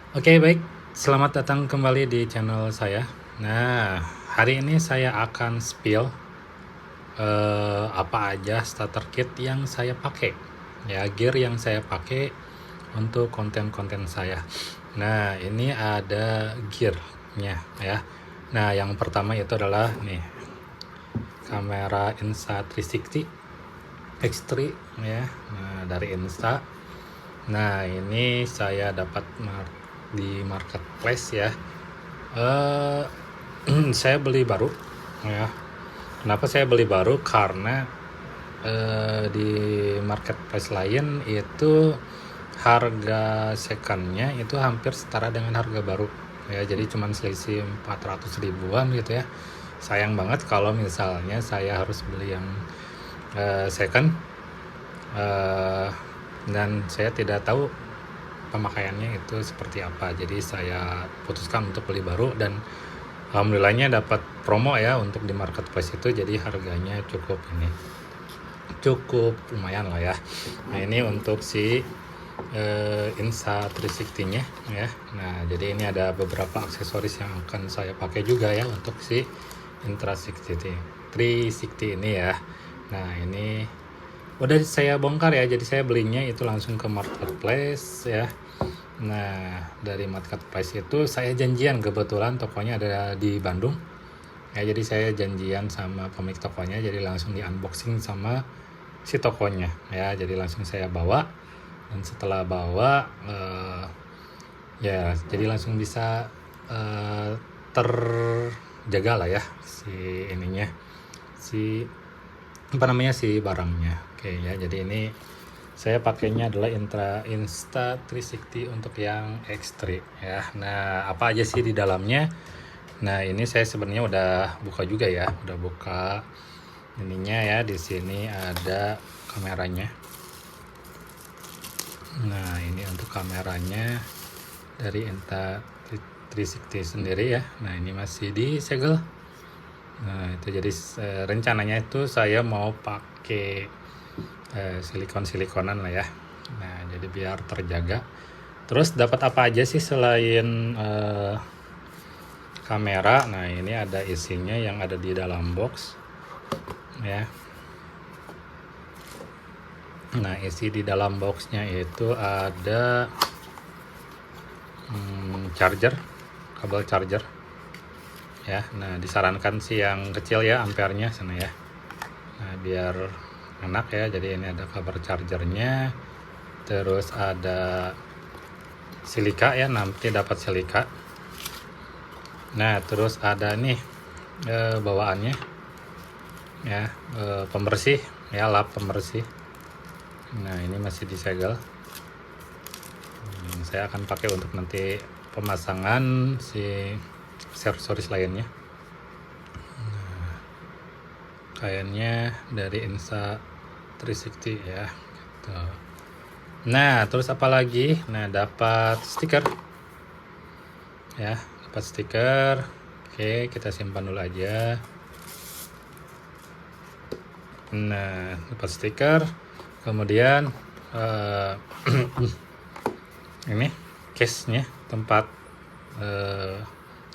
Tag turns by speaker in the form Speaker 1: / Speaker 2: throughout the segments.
Speaker 1: Oke, baik. Selamat datang kembali di channel saya. Nah, hari ini saya akan spill apa aja starter kit yang saya pakai. Ya, gear yang saya pakai untuk konten-konten saya. Nah, ini ada gearnya ya. Nah, yang pertama itu adalah nih kamera Insta360 X3 ya. Nah, dari Insta. Nah, ini saya dapat di marketplace ya. Eh, saya beli baru ya. Kenapa saya beli baru? Karena di marketplace lain itu harga secondnya itu hampir setara dengan harga baru ya, jadi cuman selisih 400 ribuan gitu ya. Sayang banget kalau misalnya saya harus beli yang second, uh, dan saya tidak tahu pemakaiannya itu seperti apa, jadi saya putuskan untuk beli baru. Dan alhamdulillahnya dapat promo ya untuk di marketplace itu, jadi harganya cukup lumayan lah ya. Nah, ini untuk si Insta360 nya ya. Nah, jadi ini ada beberapa aksesoris yang akan saya pakai juga ya untuk si Insta360 ini ya. Nah, ini udah saya bongkar ya, jadi saya belinya itu langsung ke marketplace ya. Nah, dari marketplace itu saya janjian, kebetulan tokonya ada di Bandung ya, jadi saya janjian sama pemilik tokonya, jadi langsung di unboxing sama si tokonya ya. Jadi langsung saya bawa, dan setelah bawa ya jadi langsung bisa terjaga lah ya si ininya, si apa namanya, si barangnya. Oke ya, jadi ini saya pakainya adalah Insta360 untuk yang X3 ya. Nah, apa aja sih di dalamnya? Nah, ini saya sebenarnya udah buka juga ya, udah buka ininya ya. Di sini ada kameranya. Nah, ini untuk kameranya dari Insta360 sendiri ya. Nah, ini masih disegel. Nah, itu jadi rencananya itu saya mau pakai silikon-silikonan lah ya. Nah, jadi biar terjaga. Terus dapat apa aja sih selain kamera? Nah, ini ada isinya yang ada di dalam box ya. Nah, isi di dalam boxnya itu ada charger, kabel charger ya. Nah, disarankan sih yang kecil ya, ampernya sana ya. Nah, biar enak ya. Jadi ini ada kabel chargernya. Terus ada silika ya, nanti dapat silika. Nah, terus ada nih bawaannya ya, pembersih ya, lap pembersih. Nah, ini masih disegel. Saya akan pakai untuk nanti pemasangan si aksesoris lainnya. Nah, kainnya dari Insta360 ya gitu. Nah, terus apa lagi? Nah, dapat stiker ya, dapat stiker. Oke, kita simpan dulu aja. Nah, dapat stiker. Kemudian ini case-nya, tempat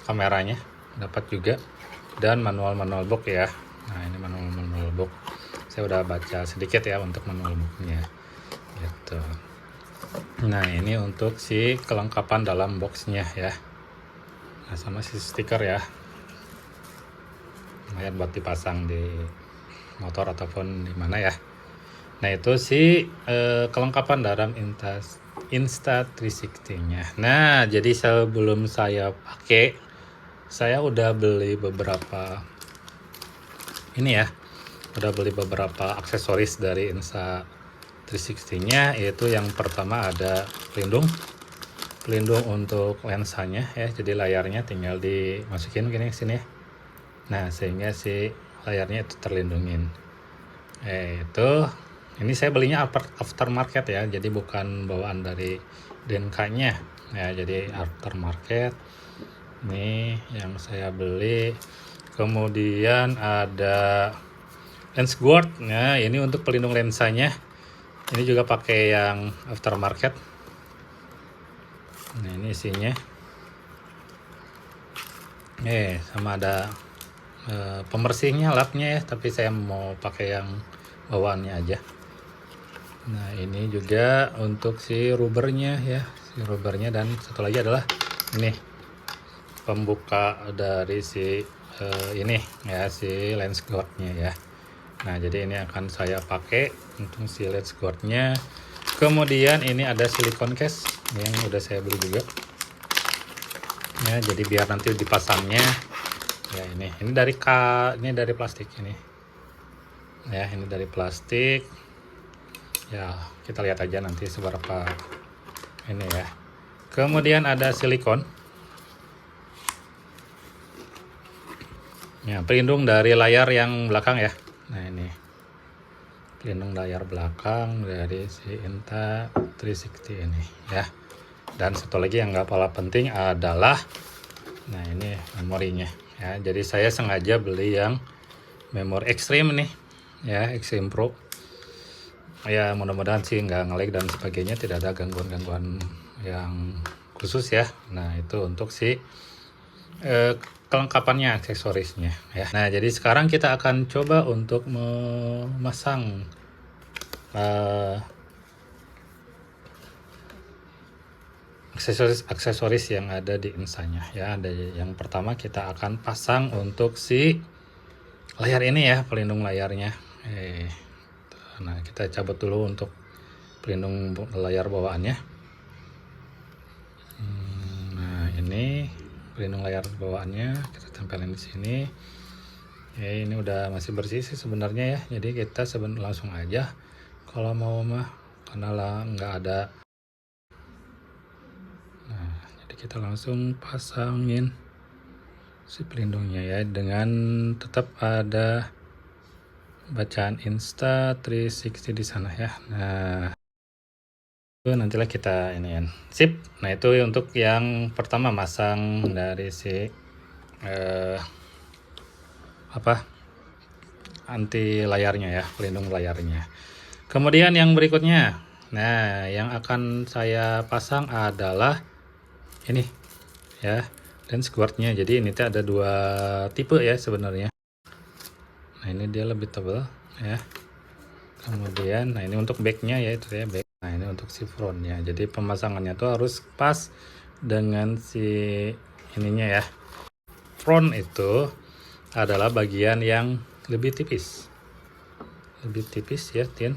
Speaker 1: kameranya dapat juga, dan manual book ya. Nah, ini manual book. Saya udah baca sedikit ya untuk manual booknya gitu. Nah, ini untuk si kelengkapan dalam boxnya ya. Nah, sama si stiker ya, lumayan buat dipasang di motor ataupun di mana ya. Nah, itu si kelengkapan dalam Insta360-nya. Nah, jadi sebelum saya pakai, saya udah beli beberapa ini ya, udah beli beberapa aksesoris dari Insta360-nya. Yaitu yang pertama ada pelindung untuk lensanya ya, jadi layarnya tinggal dimasukin gini sini ya. Nah, sehingga si layarnya itu terlindungin. Itu ini saya belinya aftermarket ya, jadi bukan bawaan dari Denka-nya ya, jadi aftermarket. Ini yang saya beli. Kemudian ada lens guard. Nah, ini untuk pelindung lensanya. Ini juga pakai yang aftermarket. Nah, ini isinya. Sama ada pembersihnya, lapnya ya, tapi saya mau pakai yang bawaannya aja. Nah, ini juga untuk si rubbernya ya, dan satu lagi adalah ini pembuka dari si ini ya, si lens guardnya ya. Nah, jadi ini akan saya pakai untuk si lens guardnya. Kemudian ini ada silikon case yang udah saya beli juga ya, jadi biar nanti dipasangnya ya, ini dari ini dari plastik ini ya, ini dari plastik ya, kita lihat aja nanti seberapa ini ya. Kemudian ada silikon ya, pelindung dari layar yang belakang ya. Nah, ini pelindung layar belakang dari si Insta360 ini ya. Dan satu lagi yang nggak kalah penting adalah, nah ini memorinya ya. Jadi saya sengaja beli yang memori Extreme nih ya, Extreme Pro ya, mudah-mudahan sih nggak nge-lag dan sebagainya, tidak ada gangguan-gangguan yang khusus ya. Nah, itu untuk si kelengkapannya, aksesorisnya ya. Nah, jadi sekarang kita akan coba untuk memasang aksesoris yang ada di Insanya ya. Ada yang pertama kita akan pasang untuk si layar ini ya, pelindung layarnya. Nah, kita cabut dulu untuk pelindung layar bawaannya. Nah, ini pelindung layar bawaannya kita tempelin di sini. Ya, ini udah masih bersih sih sebenarnya ya. Jadi kita langsung aja kalau mau mah, karena lah nggak ada. Nah, jadi kita langsung pasangin si pelindungnya ya, dengan tetap ada bacaan Insta360 di sana ya. Nah, itu nantilah kita iniin. Sip. Nah, itu untuk yang pertama, masang dari si anti layarnya ya, pelindung layarnya. Kemudian yang berikutnya, nah yang akan saya pasang adalah ini ya, lens guardnya. Jadi ini ada dua tipe ya sebenarnya. Nah, ini dia lebih tebal ya. Kemudian, nah ini untuk backnya ya, itu ya back. Nah, ini untuk si frontnya. Jadi pemasangannya tuh harus pas dengan si ininya ya. Front itu adalah bagian yang lebih tipis ya, Tin.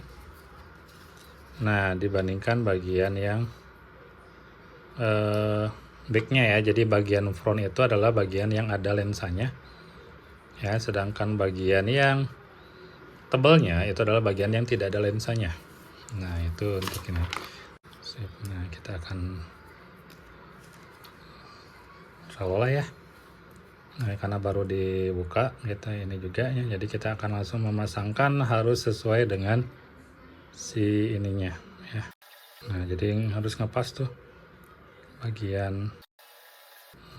Speaker 1: Nah, dibandingkan bagian yang backnya ya. Jadi bagian front itu adalah bagian yang ada lensanya ya, sedangkan bagian yang tebalnya itu adalah bagian yang tidak ada lensanya. Nah, itu untuk ini. Nah, kita akan insyaallah ya. Nah, karena baru dibuka kita ini juga ya, jadi kita akan langsung memasangkan, harus sesuai dengan si ininya ya. Nah, jadi harus ngepas tuh bagian,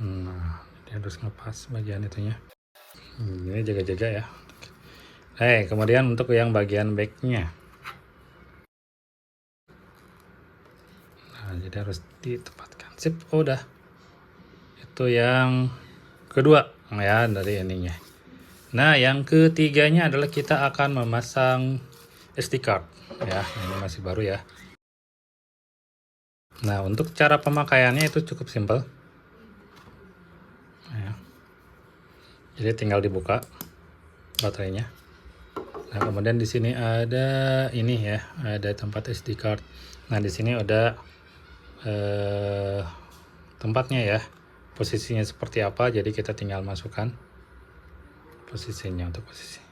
Speaker 1: nah jadi harus ngepas bagian itunya. Ini jaga-jaga ya. Kemudian untuk yang bagian backnya, nah jadi harus ditempatkan. Sip, udah. Itu yang kedua ya dari ininya. Nah, yang ketiganya adalah kita akan memasang SD card ya. Ini masih baru ya. Nah, untuk cara pemakaiannya itu cukup simpel ya. Jadi tinggal dibuka baterainya. Nah, kemudian di sini ada ini ya, ada tempat SD card. Nah, di sini ada tempatnya ya, posisinya seperti apa. Jadi kita tinggal masukkan posisinya, untuk posisi.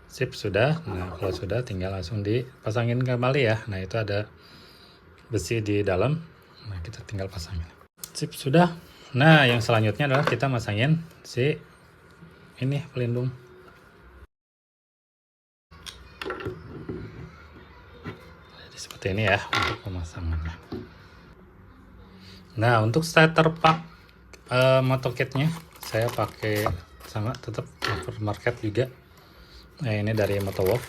Speaker 1: Sip, sudah. Nah, kalau sudah tinggal langsung dipasangin kembali ya. Nah, itu ada besi di dalam. Nah, kita tinggal pasangin. Sip, sudah. Nah, yang selanjutnya adalah kita masangin si ini pelindung. Jadi seperti ini ya untuk pemasangannya. Nah, untuk starter pack motokitnya saya pakai sama tetap aftermarket juga. Nah, ini dari Motowolf.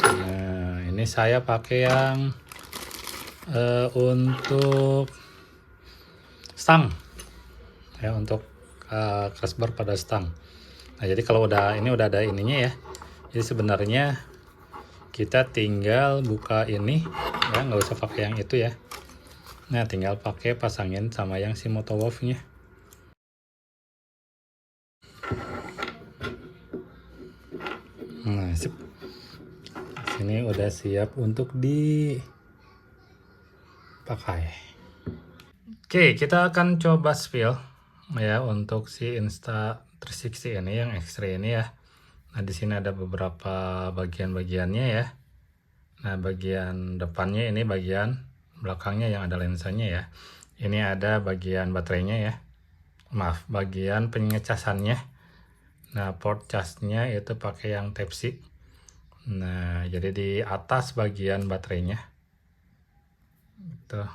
Speaker 1: Nah, ini saya pakai yang untuk stang ya, untuk crossbar pada stang. Nah jadi kalau ini udah ada ininya ya, jadi sebenarnya kita tinggal buka ini ya, nggak usah pakai yang itu ya. Nah tinggal pakai pasangin sama yang si Motowolf nya. Nah sip, sini udah siap untuk dipakai. Oke, kita akan coba spill ya untuk si Insta360 ini yang X-ray ini ya. Nah, di sini ada beberapa bagian-bagiannya ya. Nah, bagian depannya ini, bagian belakangnya yang ada lensanya ya. Ini ada bagian baterainya ya. Maaf, bagian pengecasannya. Nah, port casnya itu pakai yang Type-C. Nah, jadi di atas bagian baterainya. Tuh.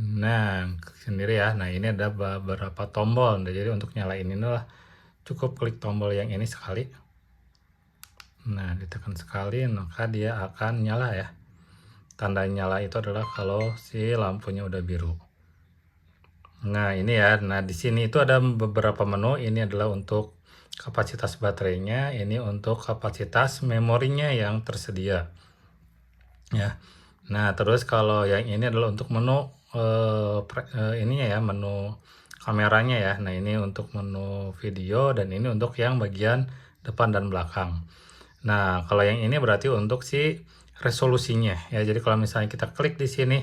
Speaker 1: Nah, sendiri ya. Nah, ini ada beberapa tombol. Nah, jadi untuk nyalain ini lah, cukup klik tombol yang ini sekali. Nah, ditekan sekali, maka dia akan nyala ya. Tanda nyala itu adalah kalau si lampunya udah biru. Nah, ini ya. Nah, di sini itu ada beberapa menu. Ini adalah untuk kapasitas baterainya, ini untuk kapasitas memorinya yang tersedia. Ya. Nah, terus kalau yang ini adalah untuk menu ininya ya, menu kameranya ya. Nah, ini untuk menu video dan ini untuk yang bagian depan dan belakang. Nah, kalau yang ini berarti untuk si resolusinya ya. Jadi kalau misalnya kita klik di sini,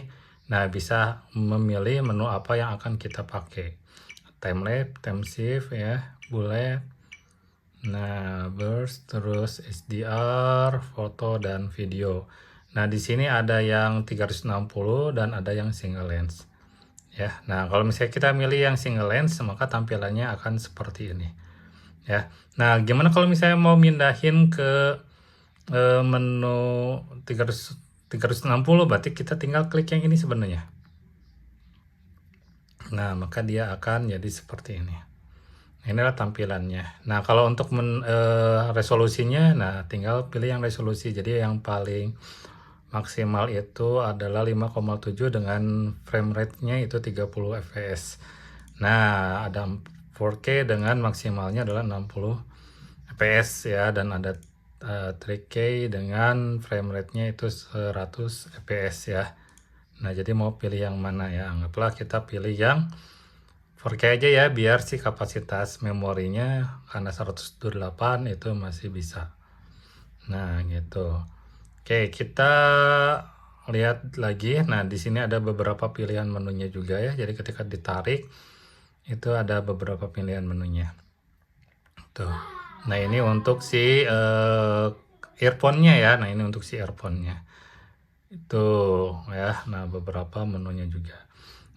Speaker 1: nah bisa memilih menu apa yang akan kita pakai. Time lapse, time shift ya, bullet. Nah, burst, terus HDR, foto dan video. Nah, di sini ada yang 360 dan ada yang single lens. Ya. Nah, kalau misalnya kita milih yang single lens, maka tampilannya akan seperti ini. Ya. Nah, gimana kalau misalnya mau mindahin ke menu 360, berarti kita tinggal klik yang ini sebenarnya. Nah, maka dia akan jadi seperti ini. Inilah tampilannya. Nah, kalau untuk resolusinya, nah tinggal pilih yang resolusi. Jadi yang paling maksimal itu adalah 5,7 dengan frame rate-nya itu 30 fps. Nah, ada 4K dengan maksimalnya adalah 60 fps ya, dan ada 3K dengan frame rate-nya itu 100 fps ya. Nah, jadi mau pilih yang mana ya? Anggaplah kita pilih yang 4K aja ya, biar si kapasitas memorinya karena 128 itu masih bisa. Nah, gitu. Oke, kita lihat lagi. Nah, di sini ada beberapa pilihan menunya juga ya. Jadi ketika ditarik itu ada beberapa pilihan menunya. Tuh. Nah, ini untuk si earphone-nya ya. Nah, ini untuk si earphone-nya. Itu ya. Nah, beberapa menunya juga.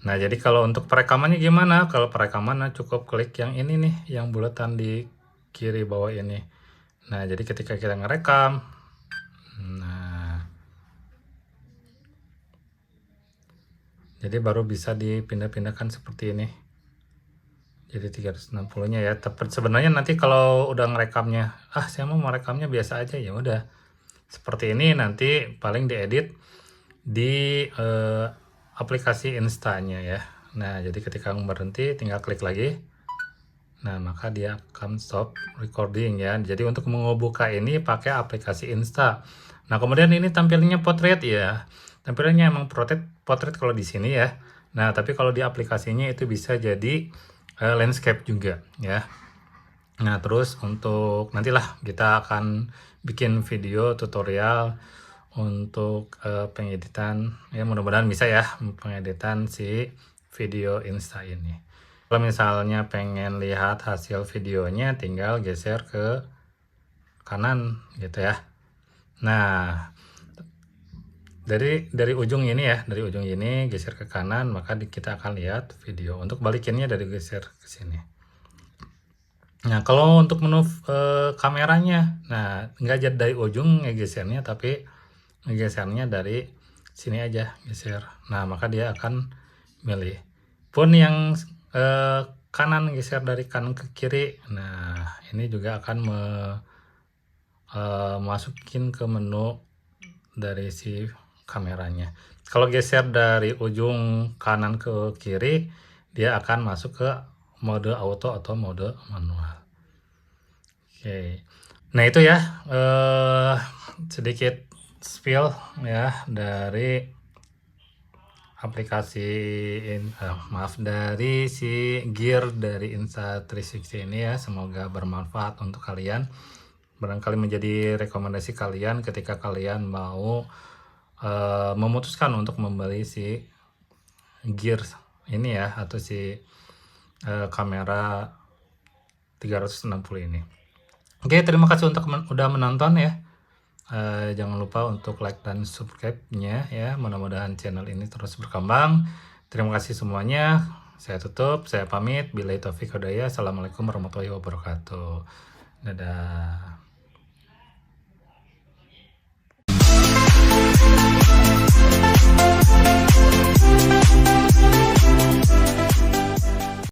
Speaker 1: Nah, jadi kalau untuk perekamannya gimana? Kalau perekaman, nah cukup klik yang ini nih, yang bulatan di kiri bawah ini. Nah, jadi ketika kita ngerekam, nah, jadi baru bisa dipindah-pindahkan seperti ini. Jadi 360-nya ya. Tapi sebenarnya nanti kalau udah ngerekamnya, saya mau merekamnya biasa aja, ya udah. Seperti ini nanti paling diedit di aplikasi Insta-nya ya. Nah, jadi ketika berhenti tinggal klik lagi. Nah, maka dia akan stop recording ya. Jadi untuk membuka ini pakai aplikasi Insta. Nah, kemudian ini tampilannya portrait ya. Tampilannya emang portrait kalau di sini ya. Nah, tapi kalau di aplikasinya itu bisa jadi landscape juga ya. Nah, terus untuk nantilah kita akan bikin video tutorial untuk pengeditan ya, mudah-mudahan bisa ya pengeditan si video Insta ini. Kalau misalnya pengen lihat hasil videonya, tinggal geser ke kanan gitu ya. Nah, dari ujung ini ya, dari ujung ini geser ke kanan, maka kita akan lihat video. Untuk balikinnya dari geser ke sini. Nah, kalau untuk menu kameranya, nah nggak jadi dari ujung ngegesernya, tapi ngegesernya dari sini aja, geser. Nah, maka dia akan milih. Pun yang kanan, geser dari kanan ke kiri. Nah, ini juga akan masukin ke menu dari si kameranya. Kalau geser dari ujung kanan ke kiri, dia akan masuk ke mode auto atau mode manual. Oke. Nah itu ya sedikit spill ya dari aplikasi dari si gear dari Insta360 ini ya. Semoga bermanfaat untuk kalian, barangkali menjadi rekomendasi kalian ketika kalian mau memutuskan untuk membeli si gear ini ya, atau si kamera 360 ini. Oke, terima kasih untuk udah menonton ya. Jangan lupa untuk like dan subscribe-nya ya. Mudah-mudahan channel ini terus berkembang. Terima kasih semuanya. Saya tutup, saya pamit. Billahi taufiq hidayah. Assalamualaikum warahmatullahi wabarakatuh. Dadah.